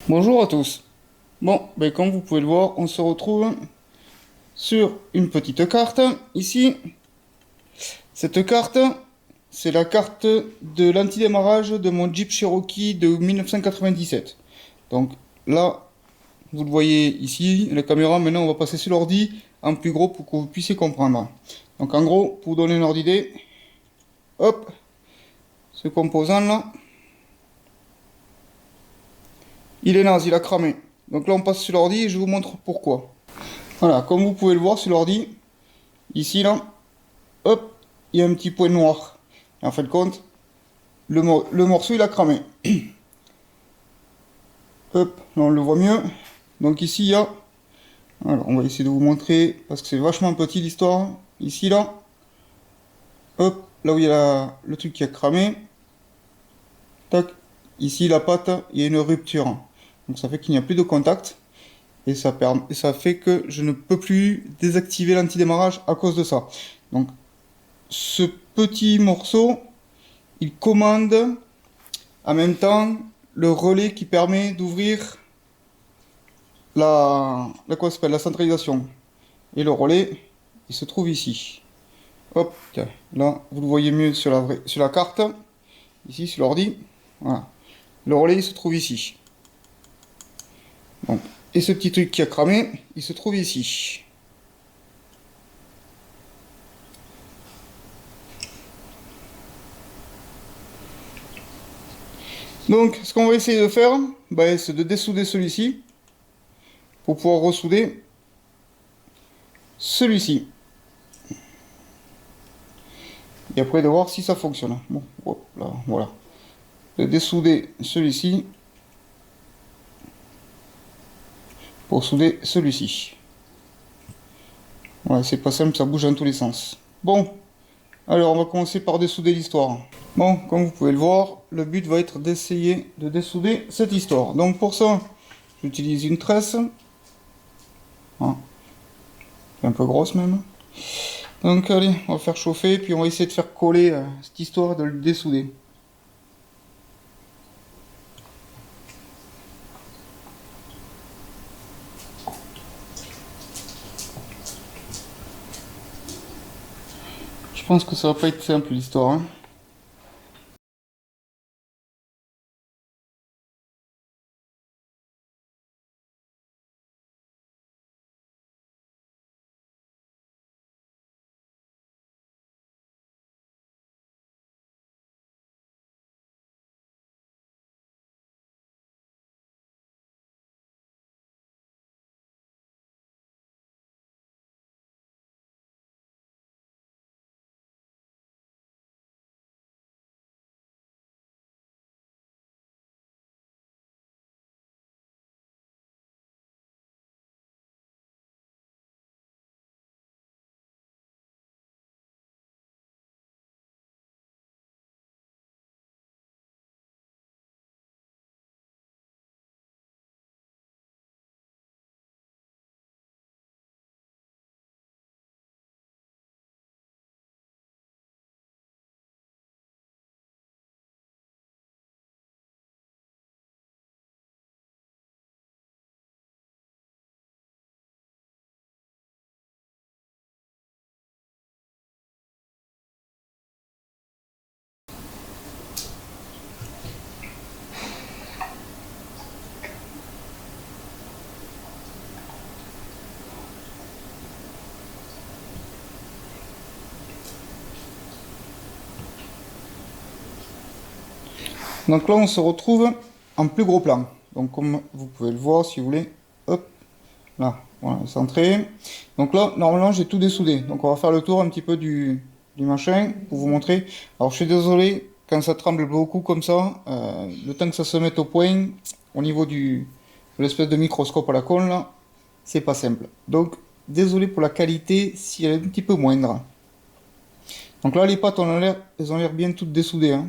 Bonjour à tous. Bon, ben comme vous pouvez le voir, on se retrouve sur une petite carte ici. Cette carte, c'est la carte de l'antidémarrage de mon Jeep Cherokee de 1997. Donc là, vous le voyez ici, la caméra. Maintenant, on va passer sur l'ordi en plus gros pour que vous puissiez comprendre. Donc en gros, pour vous donner une ordre d'idée, hop, ce composant là, il est naze, il a cramé. Donc là, on passe sur l'ordi et je vous montre pourquoi. Voilà, comme vous pouvez le voir sur l'ordi, ici là, hop, il y a un petit point noir. Et en fin de compte, le morceau il a cramé. Hop, là on le voit mieux. Donc ici il y a, alors on va essayer de vous montrer parce que c'est vachement petit l'histoire. Ici là, hop, là où il y a le truc qui a cramé, tac, ici la pâte, il y a une rupture. Donc ça fait qu'il n'y a plus de contact et ça fait que je ne peux plus désactiver l'antidémarrage à cause de ça. Donc ce petit morceau, il commande en même temps le relais qui permet d'ouvrir quoi ça s'appelle, la centralisation. Et le relais, il se trouve ici. Hop, tiens, là, vous le voyez mieux sur sur la carte, ici sur l'ordi. Voilà. Le relais, il se trouve ici. Donc, et ce petit truc qui a cramé, il se trouve ici. Donc, ce qu'on va essayer de faire, bah, c'est de dessouder celui-ci pour pouvoir ressouder celui-ci. Et après de voir si ça fonctionne. Bon, hop là, voilà. De dessouder celui-ci pour souder celui-ci. Ouais, c'est pas simple, ça bouge dans tous les sens. Bon, alors on va commencer par dessouder l'histoire. Bon, comme vous pouvez le voir, le but va être d'essayer de dessouder cette histoire. Donc pour ça, j'utilise une tresse. Ah, un peu grosse même. Donc allez, on va faire chauffer, puis on va essayer de faire coller cette histoire de le dessouder. Je pense que ça va pas être simple l'histoire, hein. Donc là, on se retrouve en plus gros plan. Donc comme vous pouvez le voir, si vous voulez, hop, là, voilà, centré. Donc là, normalement, j'ai tout dessoudé. Donc on va faire le tour un petit peu du machin pour vous montrer. Alors je suis désolé, quand ça tremble beaucoup comme ça, le temps que ça se mette au point, au niveau de l'espèce de microscope à la con là, c'est pas simple. Donc désolé pour la qualité si elle est un petit peu moindre. Donc là, les pattes, elles ont l'air bien toutes dessoudées, hein.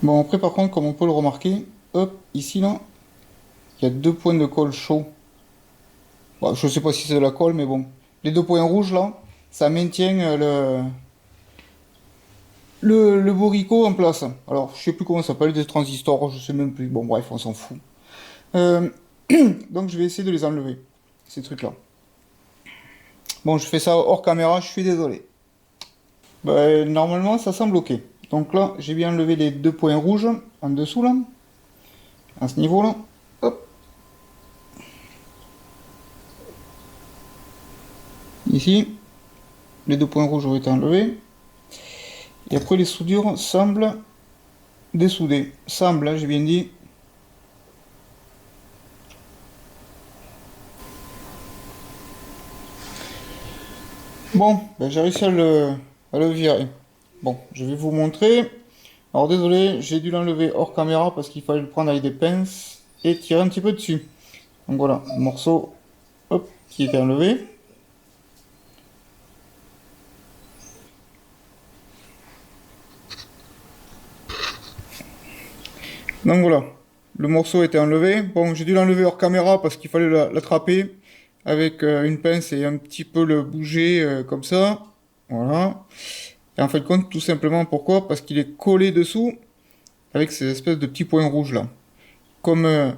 Bon, après, par contre, comme on peut le remarquer, hop, ici, là, il y a 2 points de colle chaud. Bon, je sais pas si c'est de la colle, mais bon. Les 2 points rouges, là, ça maintient le bourricot en place. Alors, je sais plus comment ça s'appelle, des transistors, je sais même plus. Bon, bref, on s'en fout. Euh, donc, je vais essayer de les enlever, ces trucs-là. Bon, je fais ça hors caméra, je suis désolé. Ben, normalement, ça semble ok. Donc là, j'ai bien enlevé les 2 points rouges en dessous, là, à ce niveau-là. Hop. Ici, les 2 points rouges ont été enlevés. Et après, les soudures semblent dessoudées. Semble, hein, j'ai bien dit. Bon, ben, j'ai réussi à le virer. Bon, je vais vous montrer. Alors désolé, j'ai dû l'enlever hors caméra parce qu'il fallait le prendre avec des pinces et tirer un petit peu dessus. Donc voilà, le morceau hop, qui était enlevé. Donc voilà, le morceau était enlevé. Bon, j'ai dû l'enlever hors caméra parce qu'il fallait l'attraper avec une pince et un petit peu le bouger comme ça. Voilà. Et en fin de compte, tout simplement pourquoi? Parce qu'il est collé dessous avec ces espèces de petits points rouges là. Comme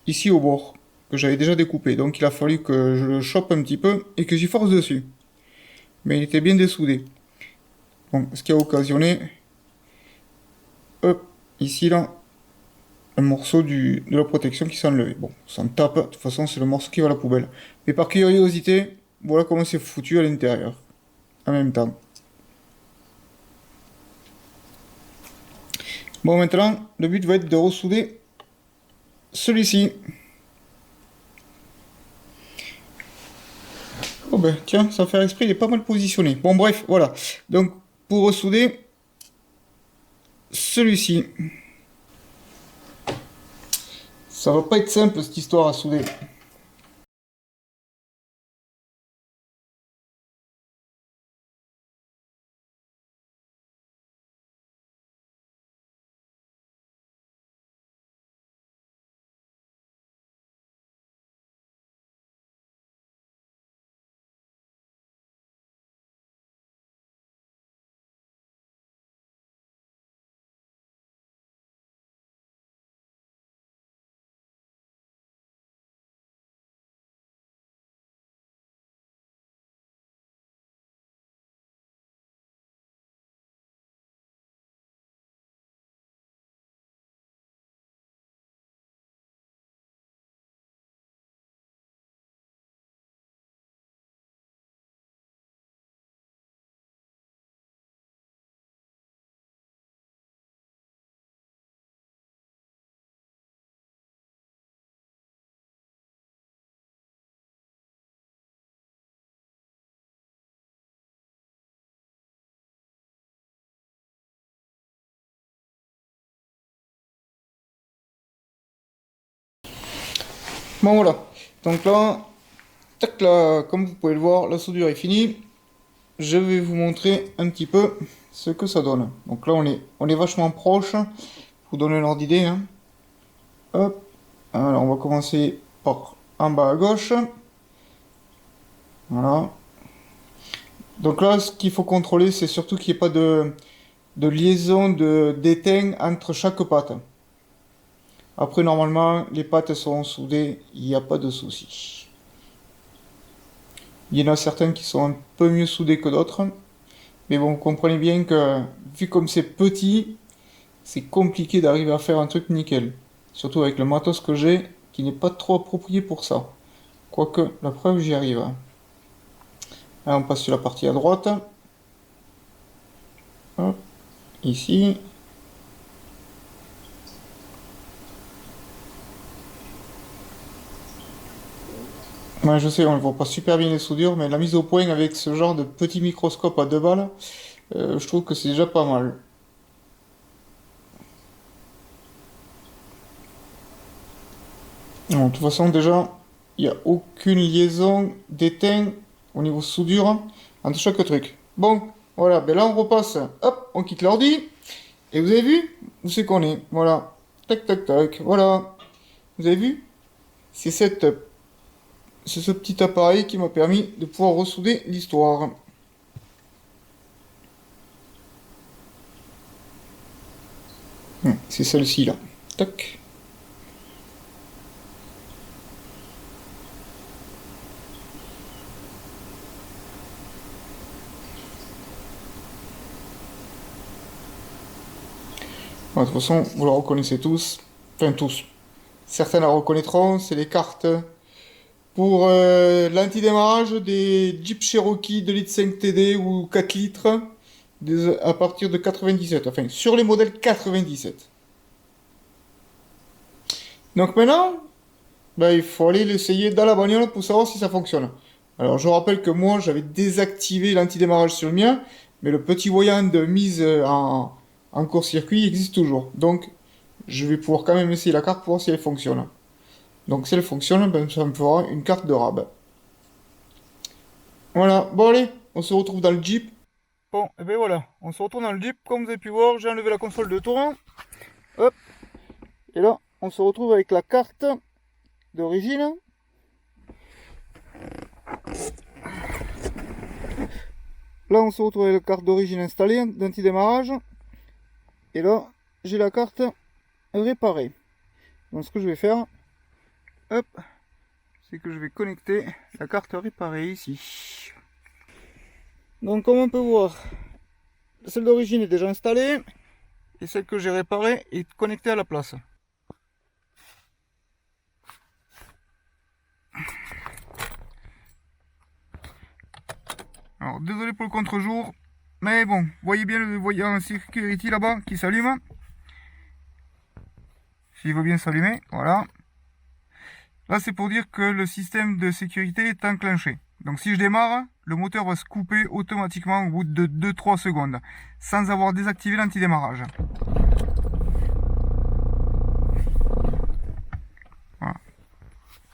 ici au bord, que j'avais déjà découpé. Donc il a fallu que je le chope un petit peu et que j'y force dessus. Mais il était bien dessoudé. Donc ce qui a occasionné, hop, ici là, un morceau de la protection qui s'est enlevé. Bon, ça me tape, de toute façon c'est le morceau qui va à la poubelle. Mais par curiosité, voilà comment c'est foutu à l'intérieur. En même temps. Bon maintenant, le but va être de ressouder celui-ci. Oh ben tiens, sans faire exprès, il est pas mal positionné. Bon bref, voilà. Donc pour ressouder celui-ci. Ça va pas être simple cette histoire à souder. Bon voilà. Donc là, tac là, comme vous pouvez le voir, la soudure est finie. Je vais vous montrer un petit peu ce que ça donne. Donc là, on est vachement proche. Pour vous donner un ordre d'idée. Hein. Hop. Alors, on va commencer par en bas à gauche. Voilà. Donc là, ce qu'il faut contrôler, c'est surtout qu'il n'y ait pas de liaison d'étain entre chaque patte. Après, normalement, les pattes sont soudées, il n'y a pas de souci. Il y en a certaines qui sont un peu mieux soudées que d'autres. Mais bon, vous comprenez bien que, vu comme c'est petit, c'est compliqué d'arriver à faire un truc nickel. Surtout avec le matos que j'ai, qui n'est pas trop approprié pour ça. Quoique, la preuve, j'y arrive. Là, on passe sur la partie à droite. Hop, ici. Ouais, je sais, on ne voit pas super bien les soudures, mais la mise au point avec ce genre de petit microscope à 2 balles, je trouve que c'est déjà pas mal. Bon, de toute façon, déjà, il n'y a aucune liaison d'étain au niveau soudure entre chaque truc. Bon, voilà, ben là on repasse, hop, on quitte l'ordi, Et vous avez vu? Où c'est qu'on est? Voilà. Tac, tac, tac. Voilà. Vous avez vu? C'est ce petit appareil qui m'a permis de pouvoir ressouder l'histoire. C'est celle-ci là. Tac. Bon, de toute façon, vous la reconnaissez tous. Enfin, tous. Certains la reconnaîtront. C'est les cartes pour l'antidémarrage des Jeep Cherokee 2 litres 5 TD ou 4 litres à partir de 97. Enfin, sur les modèles 97. Donc maintenant, ben, il faut aller l'essayer dans la bagnole pour savoir si ça fonctionne. Alors, je rappelle que moi, j'avais désactivé l'antidémarrage sur le mien, mais le petit voyant de mise en court-circuit existe toujours. Donc, je vais pouvoir quand même essayer la carte pour voir si elle fonctionne. Donc, si elle fonctionne, ben, ça me fera une carte de rab. Voilà, bon allez, on se retrouve dans le Jeep. Bon, et ben voilà, on se retrouve dans le Jeep. Comme vous avez pu voir, j'ai enlevé la console de tour. Hop, et là, on se retrouve avec la carte d'origine. Là, on se retrouve avec la carte d'origine installée d'antidémarrage. Et là, j'ai la carte réparée. Donc, ce que je vais faire, hop, c'est que je vais connecter la carte réparée ici. Donc, comme on peut voir, celle d'origine est déjà installée. Et celle que j'ai réparée est connectée à la place. Alors, désolé pour le contre-jour, mais bon, vous voyez bien le voyant Security là-bas qui s'allume. S'il veut bien s'allumer, voilà. Là, c'est pour dire que le système de sécurité est enclenché. Donc, si je démarre, le moteur va se couper automatiquement au bout de 2-3 secondes, sans avoir désactivé l'antidémarrage. Voilà.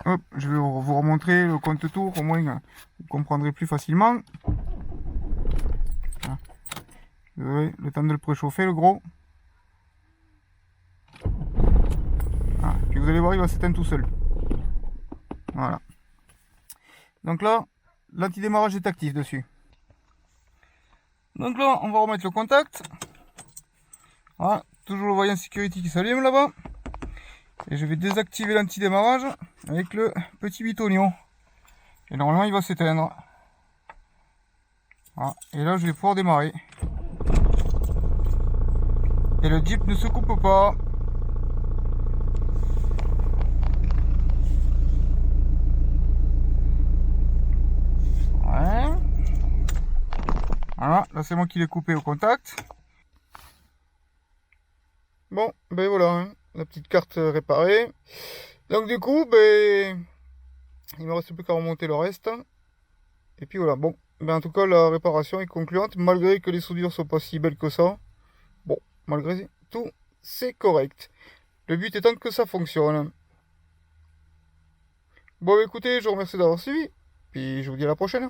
Hop, je vais vous remontrer le compte-tour, au moins vous comprendrez plus facilement. Désolé, le temps de le préchauffer, le gros. Voilà. Puis vous allez voir, il va s'éteindre tout seul. Voilà. Donc là, l'antidémarrage est actif dessus. Donc là, on va remettre le contact. Voilà, toujours le voyant Security qui s'allume là-bas. Et je vais désactiver l'antidémarrage avec le petit bitonio. Et normalement, il va s'éteindre. Voilà. Et là, je vais pouvoir démarrer. Et le Jeep ne se coupe pas. Ouais. Voilà, là c'est moi qui l'ai coupé au contact. Bon, ben voilà, hein, la petite carte réparée. Donc du coup, ben, il me reste plus qu'à remonter le reste. Et puis voilà, bon, ben en tout cas la réparation est concluante, malgré que les soudures sont pas si belles que ça. Bon, malgré tout, c'est correct. Le but étant que ça fonctionne. Bon, écoutez, je vous remercie d'avoir suivi. Puis je vous dis à la prochaine.